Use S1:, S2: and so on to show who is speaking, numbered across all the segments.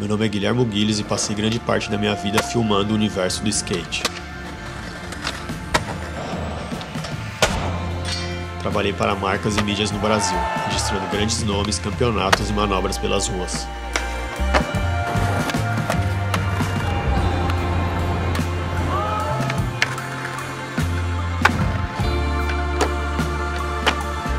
S1: Meu nome é Guilhermo Guilhes e passei grande parte da minha vida filmando o universo do skate. Trabalhei para marcas e mídias no Brasil, registrando grandes nomes, campeonatos e manobras pelas ruas.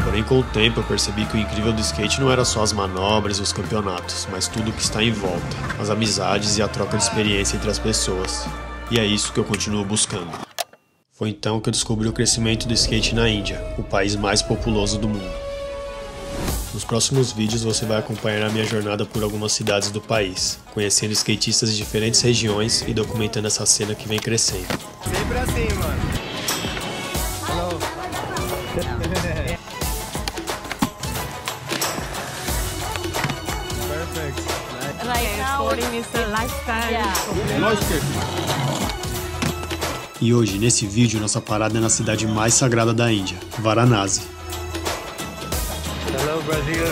S1: Porém, com o tempo eu percebi que o incrível do skate não era só as manobras e os campeonatos, mas tudo o que está em volta, as amizades e a troca de experiência entre as pessoas. E é isso que eu continuo buscando. Foi então que eu descobri o crescimento do skate na Índia, o país mais populoso do mundo. Nos próximos vídeos você vai acompanhar a minha jornada por algumas cidades do país, conhecendo skatistas de diferentes regiões e documentando essa cena que vem crescendo.
S2: Sempre assim, mano. Hello. Perfect.
S3: Like now, sporting is a lifestyle.
S2: Yeah.
S1: E hoje, nesse vídeo, nossa parada é na cidade mais sagrada da Índia, Varanasi.
S2: Hello, Brazil.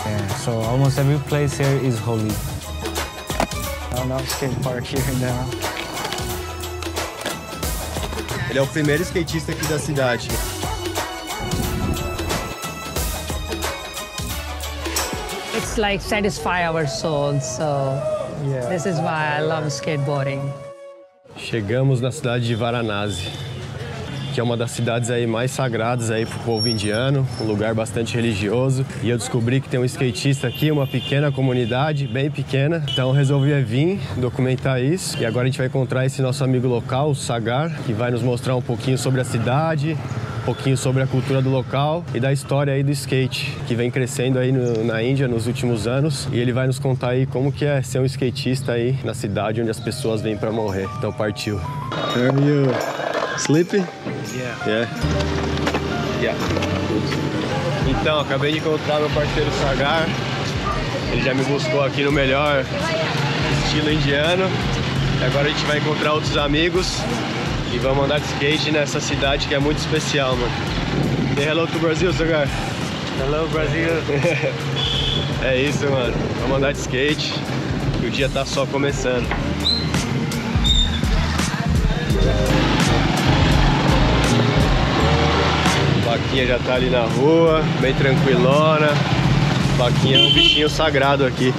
S4: Yeah, so almost every place here is holy. No skate park here now.
S2: Ele é o primeiro skatista aqui da cidade.
S3: It's like satisfy our souls, so this is why I love skateboarding.
S2: Chegamos na cidade de Varanasi, que é uma das cidades aí mais sagradas aí pro povo indiano, um lugar bastante religioso. E eu descobri que tem um skatista aqui, uma pequena comunidade, bem pequena. Então eu resolvi vir documentar isso. E agora a gente vai encontrar esse nosso amigo local, o Sagar, que vai nos mostrar um pouquinho sobre a cidade, um pouquinho sobre a cultura do local e da história aí do skate, que vem crescendo aí na Índia nos últimos anos. E ele vai nos contar aí como que é ser um skatista aí na cidade onde as pessoas vêm pra morrer. Então partiu. Are you sleepy? Yeah. Então, acabei de encontrar meu parceiro Sagar. Ele já me buscou aqui no melhor estilo indiano. E agora a gente vai encontrar outros amigos e vamos andar de skate nessa cidade que é muito especial, mano. Say hello to Brazil, Sagar.
S4: Hello, Brazil.
S2: É isso, mano. Vamos andar de skate e o dia tá só começando. Vaquinha já tá ali na rua, bem tranquilona. Vaquinha é um bichinho sagrado aqui.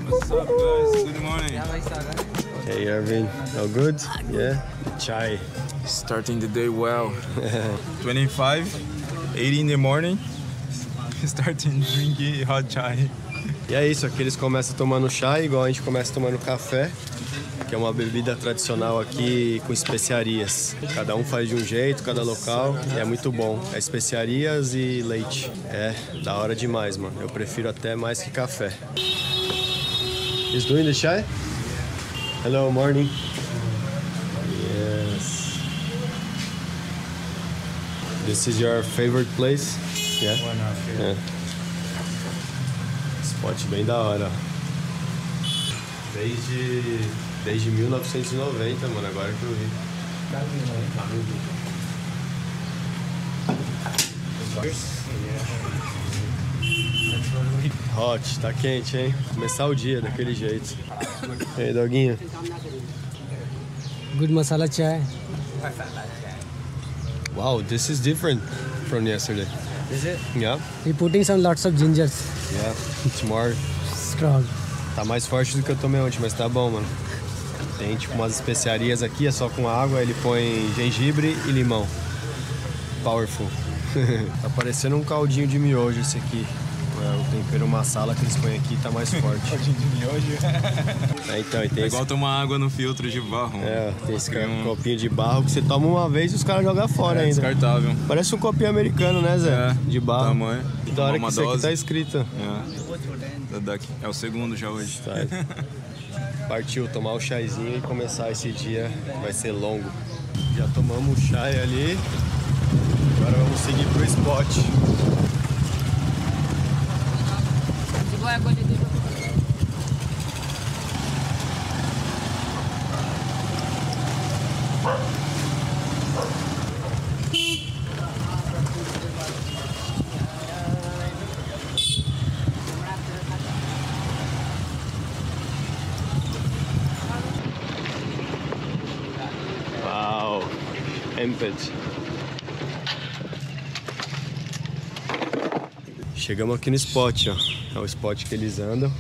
S5: What's up, guys? Good morning.
S2: Hey, Ervin. All good? Yeah? Chai.
S5: Starting the day well. 25, 80 in the morning. Starting drinking hot chai.
S2: E é isso, aqui eles começam tomando chá, igual a gente começa tomando café, que é uma bebida tradicional aqui com especiarias. Cada um faz de um jeito, cada local, e é muito bom. É especiarias e leite. É da hora demais, mano. Eu prefiro até mais que café. Is doing the chai? Hello, morning. Yes. This is your favorite place? Yeah? Yeah. Spot bem da hora. Desde 1990, mano, agora que eu vi. Hot, tá quente, hein? Começar o dia daquele jeito. E aí, doguinho?
S4: Good masala chai.
S2: Wow, this is different from yesterday.
S4: Is it?
S2: Yeah?
S4: We're putting some lots of gingers.
S2: Yeah, it's more.
S4: Strong.
S2: Tá mais forte do que eu tomei ontem, mas tá bom, mano. Tem tipo umas especiarias aqui, é só com água, ele põe gengibre e limão. Powerful. Tá parecendo um caldinho de miojo esse aqui. O tempero massala que eles põem aqui tá mais forte.
S5: Caldinho de miojo.
S2: Então, e tem
S5: Igual tomar água no filtro de barro.
S2: tem esse copinho de barro que você toma uma vez e os caras jogam fora ainda.
S5: Descartável.
S2: Parece um copinho americano, né, Zé? De barro.
S5: Tamanho.
S2: E da hora que
S5: Uma
S2: isso aqui
S5: dose.
S2: tá escrito.
S5: É o segundo já hoje.
S2: Tá. Partiu tomar o chazinho e começar esse dia, vai ser longo. Já tomamos o chá ali, agora vamos seguir pro spot. Amped. Chegamos aqui no spot, ó. É o spot que eles andam.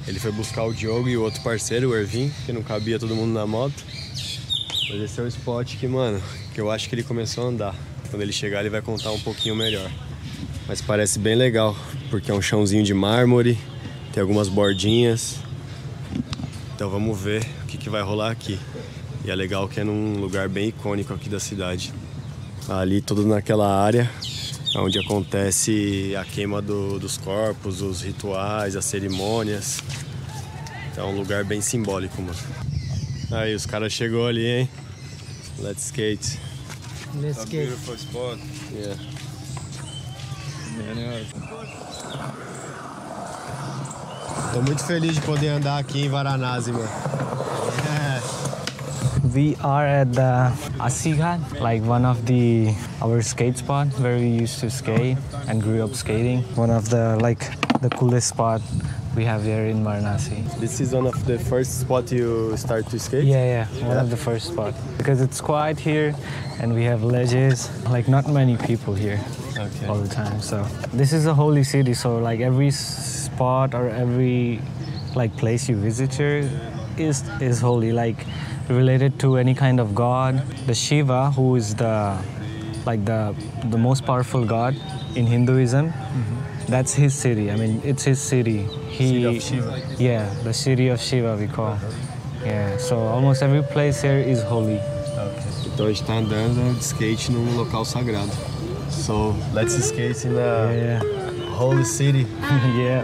S2: Ele foi buscar o Diogo e o outro parceiro, o Ervin, que não cabia todo mundo na moto. Mas esse é o spot que, mano, que eu acho que ele começou a andar. Quando ele chegar, ele vai contar um pouquinho melhor. Mas parece bem legal, porque é um chãozinho de mármore, tem algumas bordinhas. Então vamos ver o que vai rolar aqui. E é legal que é num lugar bem icônico aqui da cidade. Ali, tudo naquela área onde acontece a queima dos corpos, os rituais, as cerimônias. Então é um lugar bem simbólico, mano. Aí, os caras chegou ali, hein? Let's skate.
S3: Let's
S5: A
S3: get.
S5: beautiful spot.
S2: Yeah. Tô muito feliz de poder andar aqui em Varanasi, mano.
S4: We are at the Asighat, like one of our skate spots where we used to skate and grew up skating. One of the coolest spot we have here in Varanasi.
S2: This is one of the first spot you start to skate?
S4: Yeah, one of the first spot. Because it's quiet here and we have ledges, like not many people here all the time. So this is a holy city, so like every spot or every place you visit here is holy, like related to any kind of god. The Shiva, who is the most powerful god in Hinduism, that's his city. I mean, it's his city.
S2: City of Shiva.
S4: Yeah, the city of Shiva we call. Yeah, so almost every place here is holy.
S2: Então a gente tá andando de skate num local sagrado. So let's skate in the holy city.
S4: Yeah.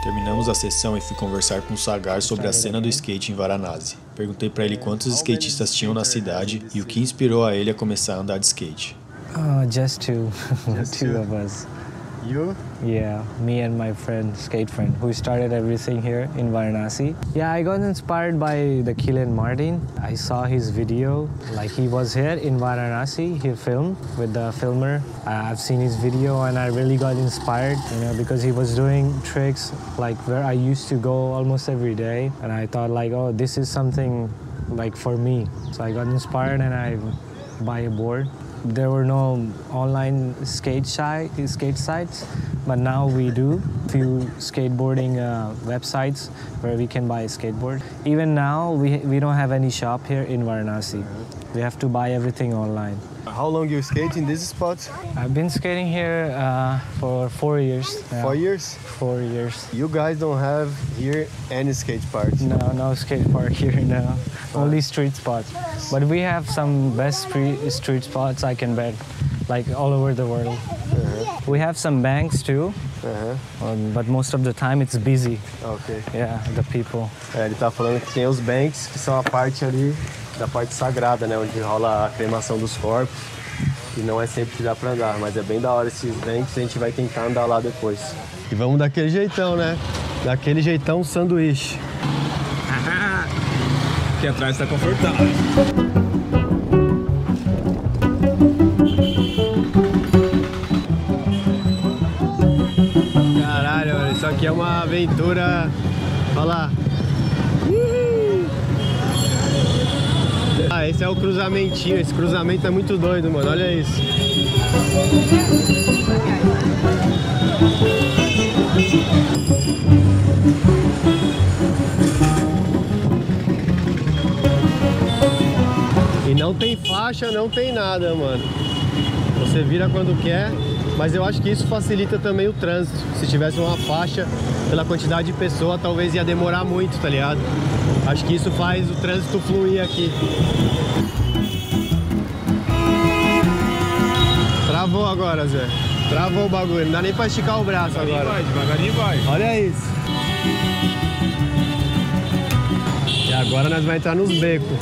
S1: Terminamos a sessão e fui conversar com o Sagar sobre a cena do skate em Varanasi. Perguntei para ele quantos skatistas tinham na cidade e o que inspirou a ele a começar a andar de skate.
S4: Just two. Two of us.
S2: You?
S4: Yeah, me and my skate friend, who started everything here in Varanasi. Yeah, I got inspired by the Kylian Martin. I saw his video, like he was here in Varanasi, he filmed with the filmer. I've seen his video and I really got inspired, because he was doing tricks like where I used to go almost every day. And I thought like, oh, this is something like for me. So I got inspired and I buy a board. There were no online skate sites, but now we do. Few skateboarding websites where we can buy a skateboard. Even now, we don't have any shop here in Varanasi. We have to buy everything online.
S2: How long you skate in this spot?
S4: I've been skating here for 4 years now.
S2: 4 years?
S4: 4 years.
S2: You guys don't have here any skate parks?
S4: No skate park here now. Only street spots. But we have some best street spots, I can bet, like all over the world. We have some banks too, but most of the time it's busy.
S2: Ok.
S4: Yeah, the people.
S2: Ele tá falando que tem os banks, que são a parte ali da parte sagrada, né? Onde rola a cremação dos corpos. E não é sempre que dá pra andar, mas é bem da hora esses banks, a gente vai tentar andar lá depois. E vamos daquele jeitão, né? Daquele jeitão sanduíche.
S5: Aqui atrás tá confortável.
S2: Caralho, mano, isso aqui é uma aventura. Olha lá. Ah, esse é o cruzamentinho. Esse cruzamento é muito doido, mano. Olha isso. tem faixa, não tem nada, mano. Você vira quando quer, mas eu acho que isso facilita também o trânsito. Se tivesse uma faixa, pela quantidade de pessoa, talvez ia demorar muito, tá ligado? Acho que isso faz o trânsito fluir aqui. Travou agora, Zé. Travou o bagulho, não dá nem pra esticar o braço agora.
S5: Devagarinho vai.
S2: Olha isso. E agora nós vamos entrar nos becos.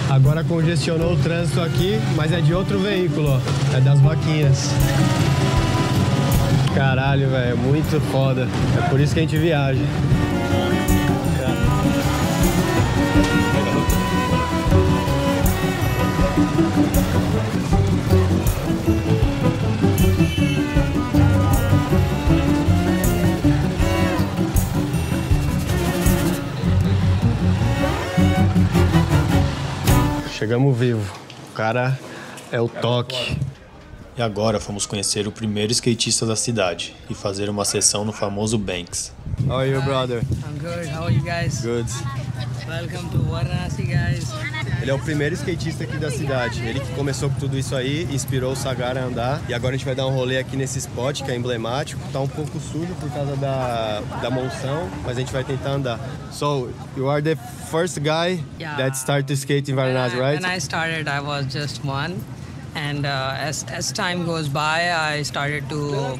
S2: Agora congestionou o trânsito aqui, mas é de outro veículo, ó. É das vaquinhas. Caralho, velho, é muito foda. É por isso que a gente viaja. Chegamos vivo. O cara é o toque.
S1: E agora fomos conhecer o primeiro skatista da cidade e fazer uma sessão no famoso Banks.
S2: How are you, brother?
S3: I'm good. How are you guys?
S2: Good.
S3: Welcome to Varanasi, guys.
S2: Ele é o primeiro skatista aqui da cidade. Ele que começou com tudo isso aí, inspirou o Sagar a andar. E agora a gente vai dar um rolê aqui nesse spot que é emblemático. Tá um pouco sujo por causa da monção, mas a gente vai tentar andar. So, you are the first guy that started to skate in Varanasi, right?
S3: When I started, I was just one. And as time goes by, I started to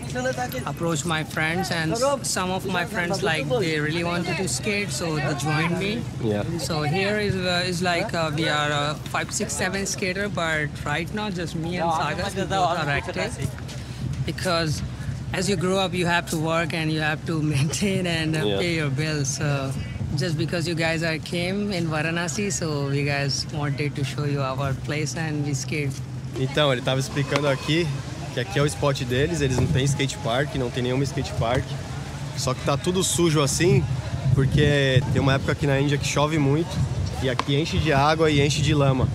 S3: approach my friends, and some of my friends, like, they really wanted to skate, so they joined me.
S2: Yeah.
S3: So here is like we are 5, 6, 7 skater, but right now just me and Sagar, we both are active. Because as you grow up, you have to work and you have to maintain and pay your bills. So just because you guys came in Varanasi, so we guys wanted to show you our place and we skate.
S2: Então, ele tava explicando aqui que aqui é o spot deles, eles não tem skate park, não tem nenhuma skate park. Só que tá tudo sujo assim, porque tem uma época aqui na Índia que chove muito e aqui enche de água e enche de lama.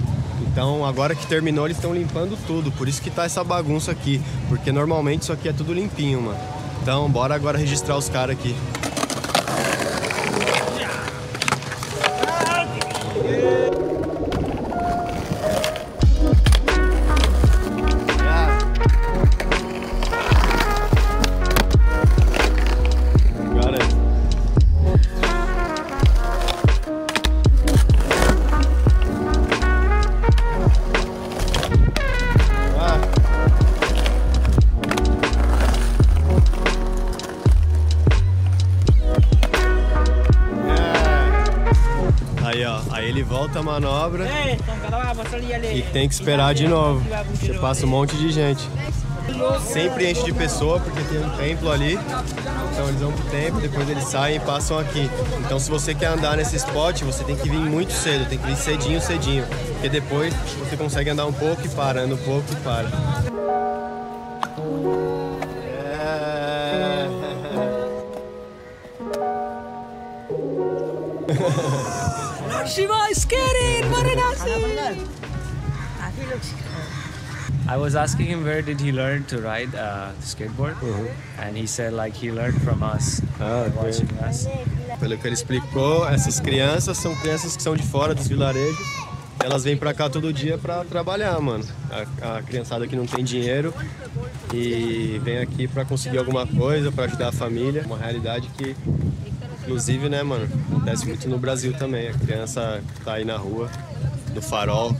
S2: Então, agora que terminou, eles estão limpando tudo, por isso que tá essa bagunça aqui, porque normalmente isso aqui é tudo limpinho, mano. Então, bora agora registrar os caras aqui. Aí ele volta a manobra e tem que esperar de novo. Você passa um monte de gente. Sempre enche de pessoa porque tem um templo ali. Então eles vão pro templo, depois eles saem e passam aqui. Então se você quer andar nesse spot, você tem que vir muito cedo, tem que vir cedinho. Porque depois você consegue andar um pouco e para, anda um pouco e para.
S3: Shiva is skating in Varanasi.
S4: I was asking him where did he learn to ride skateboard, and he said like he learned from us, watching us.
S2: Pelo que ele explicou, essas crianças são crianças que são de fora dos vilarejos. Elas vêm pra cá todo dia pra trabalhar, mano. A criançada que não tem dinheiro e vem aqui pra conseguir alguma coisa, pra ajudar a família. Uma realidade que, inclusive, né, mano, acontece muito no Brasil também. A criança tá aí na rua, no farol,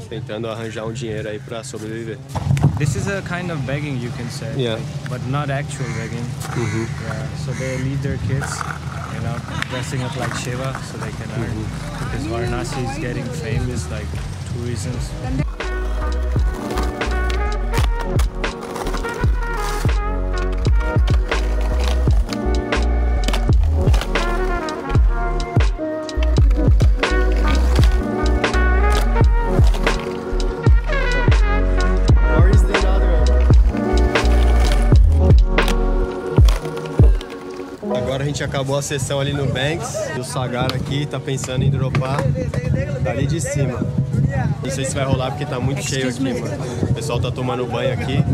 S2: tentando arranjar um dinheiro aí pra sobreviver.
S4: This is a kind of begging, you can say,
S2: Yeah.
S4: but not actual begging. Yeah, so they leave their kids, you know, dressing up like Shiva so they can earn. Because Varanasi is getting famous, like, two reasons.
S2: Agora a gente acabou a sessão ali no Banks e o Sagar aqui tá pensando em dropar dali de cima. Não sei se vai rolar porque tá muito cheio aqui, mano. O pessoal tá tomando banho aqui.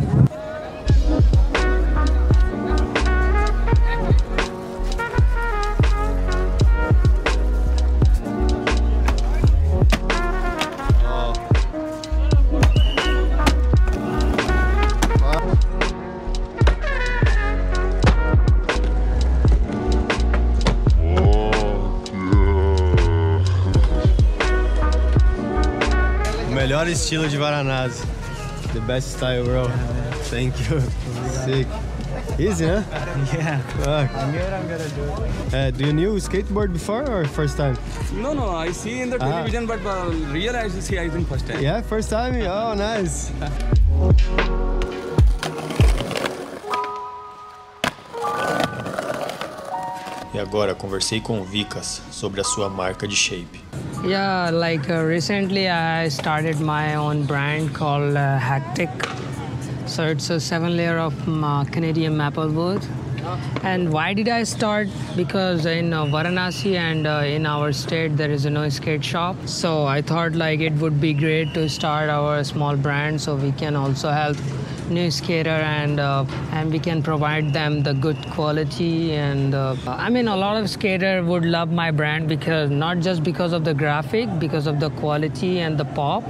S2: melhor estilo de Varanasi. The best style, bro. Thank you. Sick. Easy, huh?
S4: Yeah.
S2: Ah.
S4: I knew I'm gonna do it.
S2: Do you knew skateboard before or first time?
S6: No, I see in the television, but real I see I think first time.
S2: Yeah, first time? Oh, nice.
S1: E agora conversei com o Vikas sobre a sua marca de shape.
S3: Yeah, like recently I started my own brand called Hectic. So it's a 7-layer of Canadian maple wood. And why did I start? Because in Varanasi and in our state there is no skate shop. So I thought like it would be great to start our small brand so we can also help new skater and we can provide them the good quality. And I mean, a lot of skater would love my brand because not just because of the graphic, because of the quality and the pop.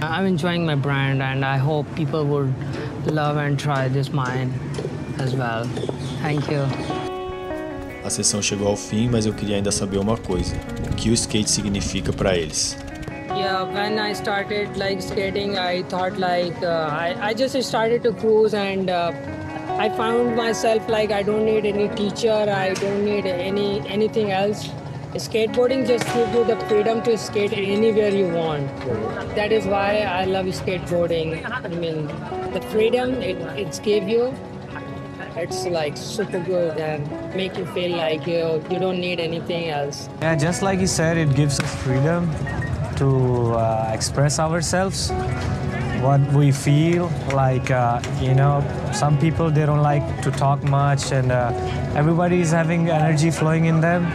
S3: I'm enjoying my brand and I hope people would love and try this mine as well. Thank you.
S1: A sessão chegou ao fim, mas eu queria ainda saber uma coisa. O que o skate significa para eles?
S3: Yeah, when I started like skating, I thought like I just started to cruise and I found myself like I don't need any teacher, I don't need anything else. Skateboarding just gives you the freedom to skate anywhere you want. That is why I love skateboarding. I mean, the freedom it gives you, it's like super good and make you feel like you don't need anything else.
S4: Yeah, just like you said, it gives us freedom to express ourselves, what we feel. Like, you know, some people, they don't like to talk much and everybody is having energy flowing in them.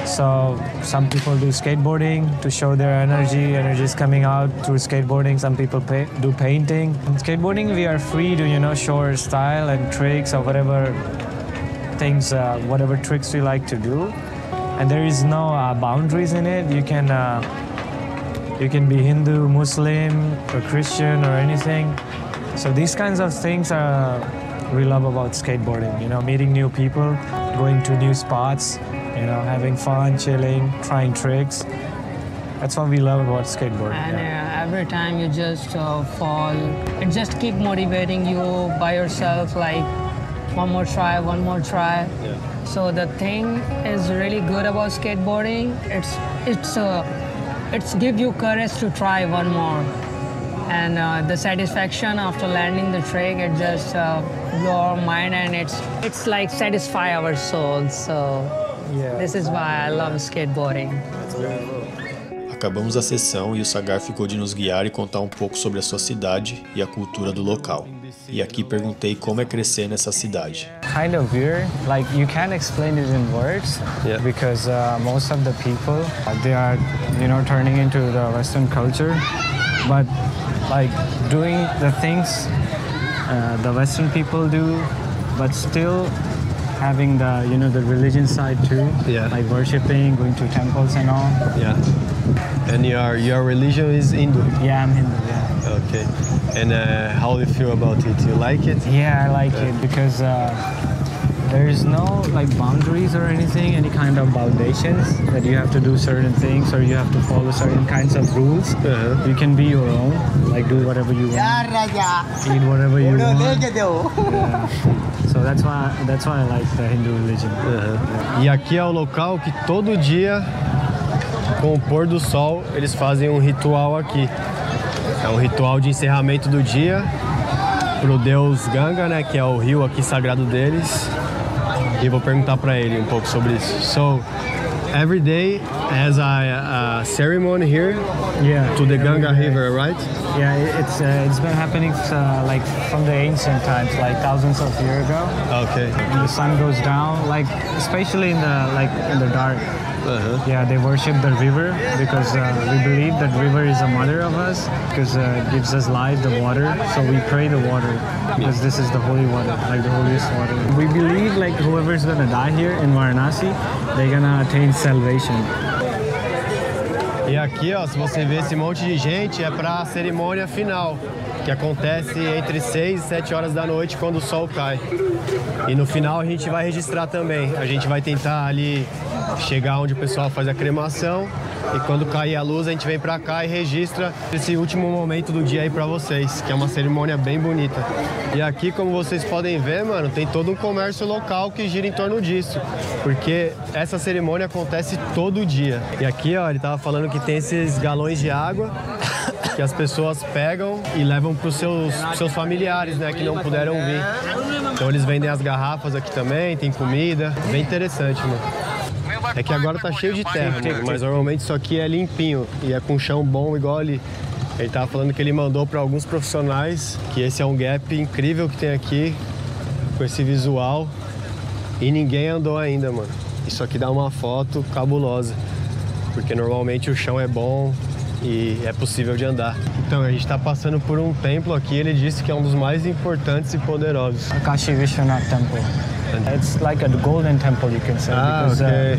S4: So some people do skateboarding to show their energy is coming out through skateboarding. Some people do painting. In skateboarding, we are free to, you know, show our style and tricks or whatever things, whatever tricks we like to do. And there is no boundaries in it. You can be Hindu, Muslim, or Christian, or anything. So these kinds of things we love about skateboarding. You know, meeting new people, going to new spots. You know, having fun, chilling, trying tricks. That's what we love about skateboarding.
S3: And every time you just fall, it just keep motivating you by yourself, like one more try. Yeah. So the thing is really good about skateboarding. It's give you courage to try one more. And the satisfaction after landing the trick, it just blow our mind and it's like satisfy our souls. So. Yeah. This is why I love skateboarding.
S1: Acabamos a sessão e o Sagar ficou de nos guiar e contar um pouco sobre a sua cidade e a cultura do local. E aqui perguntei como é crescer nessa cidade.
S4: Kind of weird, like you can't explain it in words, because most of the people they are, you know, turning into the Western culture, but like doing the things the Western people do, but still having the, you know, the religion side too, like worshiping, going to temples and all.
S2: Yeah. And your religion is Hindu?
S4: Yeah, I'm Hindu, yeah.
S2: Okay. And how do you feel about it? You like it?
S4: Yeah, I like it because there is no like boundaries or anything, any kind of foundations that you have to do certain things or you have to follow certain kinds of rules. You can be your own, like do whatever you want, eat whatever you want. Yeah. So that's why I like the Hindu religion.
S2: E aqui é o local que todo dia, com o pôr do sol, eles fazem um ritual aqui. É um ritual de encerramento do dia pro deus Ganga, né, que é o rio aqui sagrado deles. E vou perguntar para ele um pouco sobre isso. So, every day has a ceremony here to the Ganga River, right?
S4: Yeah, it's been happening like from the ancient times, like thousands of years ago.
S2: Okay.
S4: When the sun goes down, like especially in the dark. Yeah, they worship the river because we believe that river is a mother of us because it gives us life, the water. So we pray the water because this is the holy water, like the holiest water. We believe like whoever's gonna die here in Varanasi, they're gonna attain salvation.
S2: E aqui, ó, se você vê esse monte de gente, é para a cerimônia final, que acontece entre 6 e 7 horas da noite, quando o sol cai. E no final a gente vai registrar também. A gente vai tentar ali chegar onde o pessoal faz a cremação E quando cair a luz, a gente vem pra cá e registra esse último momento do dia aí pra vocês, que é uma cerimônia bem bonita. E aqui, como vocês podem ver, mano, tem todo um comércio local que gira em torno disso, porque essa cerimônia acontece todo dia. E aqui, ó, ele tava falando que tem esses galões de água que as pessoas pegam e levam pros seus familiares, né, que não puderam vir. Então eles vendem as garrafas aqui também, tem comida, bem interessante, mano. É que agora tá cheio de terra, mas normalmente isso aqui é limpinho e é com chão bom igual ali. Ele tava falando que ele mandou para alguns profissionais que esse é um gap incrível que tem aqui, com esse visual, e ninguém andou ainda, mano. Isso aqui dá uma foto cabulosa, porque normalmente o chão é bom e é possível de andar. Então, a gente tá passando por um templo aqui, ele disse que é um dos mais importantes e poderosos.
S4: Kashi Vishwanath Temple. It's like a golden temple, you can say, because
S2: okay.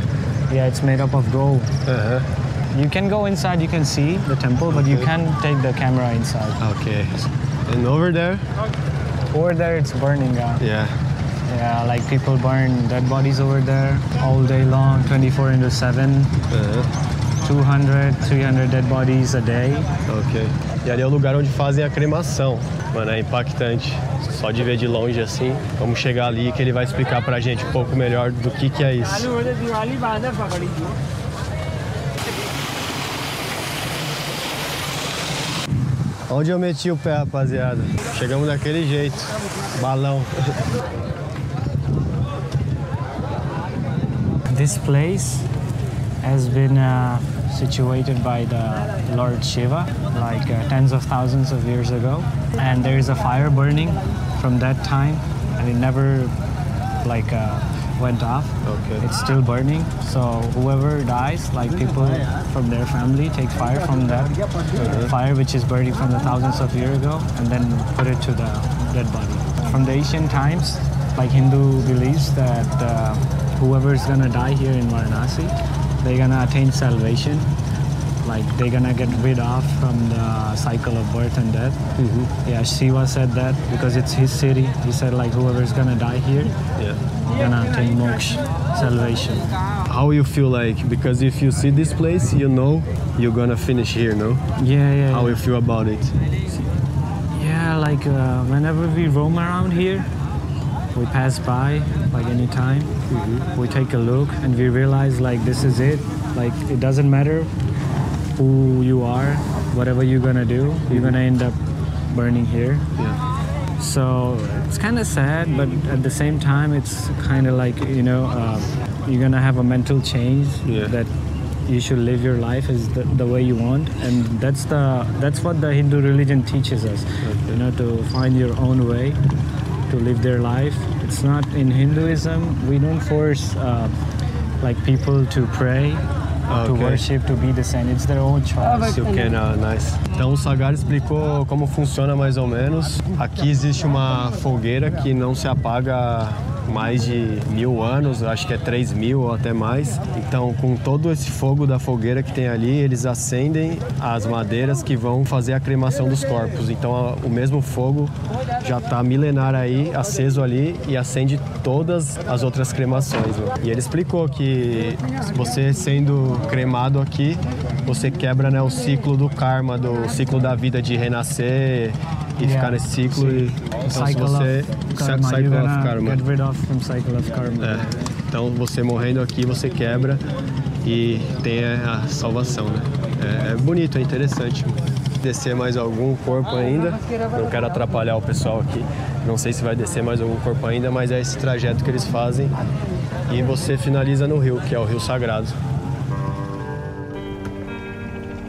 S4: Yeah, it's made up of gold. You can go inside, you can see the temple, but you can't take the camera inside.
S2: Okay. And over there?
S4: Over there, it's burning.
S2: Yeah.
S4: Yeah, like people burn dead bodies over there all day long, 24/7. 200, 300 dead bodies a day.
S2: Ok. E ali é o lugar onde fazem a cremação. Mano, é impactante. Só de ver de longe assim. Vamos chegar ali que ele vai explicar pra gente um pouco melhor do que é isso. Onde eu meti o pé, rapaziada? Chegamos daquele jeito. Balão.
S4: This place has been situated by the Lord Shiva like tens of thousands of years ago, and there is a fire burning from that time, and it never went off.
S2: Okay.
S4: It's still burning, so whoever dies, like people from their family, take fire from that fire which is burning from the thousands of years ago, and then put it to the dead body. From the ancient times, like Hindu believes that whoever is gonna die here in Varanasi, they're gonna attain salvation. Like they're gonna get rid of from the cycle of birth and death. Yeah, Shiva said that because it's his city. He said like whoever's gonna die here, gonna attain moksha, salvation.
S2: How you feel like? Because if you see this place, you know you're gonna finish here, no?
S4: Yeah.
S2: How you feel about it?
S4: Yeah, like whenever we roam around here, we pass by, like anytime, we take a look and we realize like this is it. Like it doesn't matter who you are, whatever you're gonna do, you're gonna end up burning here.
S2: Yeah.
S4: So it's kind of sad, but at the same time, it's kind of like, you know, you're gonna have a mental change that you should live your life as the way you want, and that's what the Hindu religion teaches us. You know, to find your own way to live their life. It's not in Hinduism. We don't force like people to pray, to worship, to be the same. It's their own choice.
S2: Okay, nice. Então o Sagar explicou como funciona mais ou menos. Aqui existe uma fogueira que não se apaga mais de 1000 anos, acho que é 3000 ou até mais. Então, com todo esse fogo da fogueira que tem ali, eles acendem as madeiras que vão fazer a cremação dos corpos. Então, o mesmo fogo já está milenar aí, aceso ali, e acende todas as outras cremações. Né? E ele explicou que você sendo cremado aqui, você quebra, né, o ciclo do karma, do ciclo da vida de renascer e ficar nesse ciclo. Então, se você... Cycle of karma.
S4: Get rid of from cycle of karma.
S2: Então, você morrendo aqui, você quebra e tem a salvação, né? É bonito, é interessante. Descer mais algum corpo ainda. Não quero atrapalhar o pessoal aqui. Não sei se vai descer mais algum corpo ainda, mas é esse trajeto que eles fazem. E você finaliza no rio, que é o Rio Sagrado.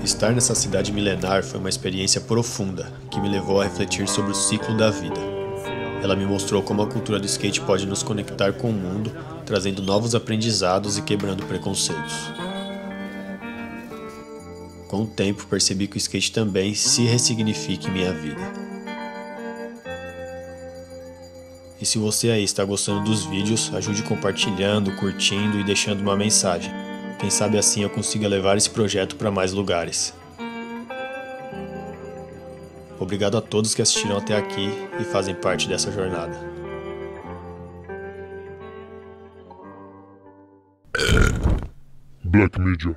S1: Estar nessa cidade milenar foi uma experiência profunda, que me levou a refletir sobre o ciclo da vida. Ela me mostrou como a cultura do skate pode nos conectar com o mundo, trazendo novos aprendizados e quebrando preconceitos. Com o tempo, percebi que o skate também se ressignifica em minha vida. E se você aí está gostando dos vídeos, ajude compartilhando, curtindo e deixando uma mensagem. Quem sabe assim eu consiga levar esse projeto para mais lugares. Obrigado a todos que assistiram até aqui e fazem parte dessa jornada.
S7: Black Media.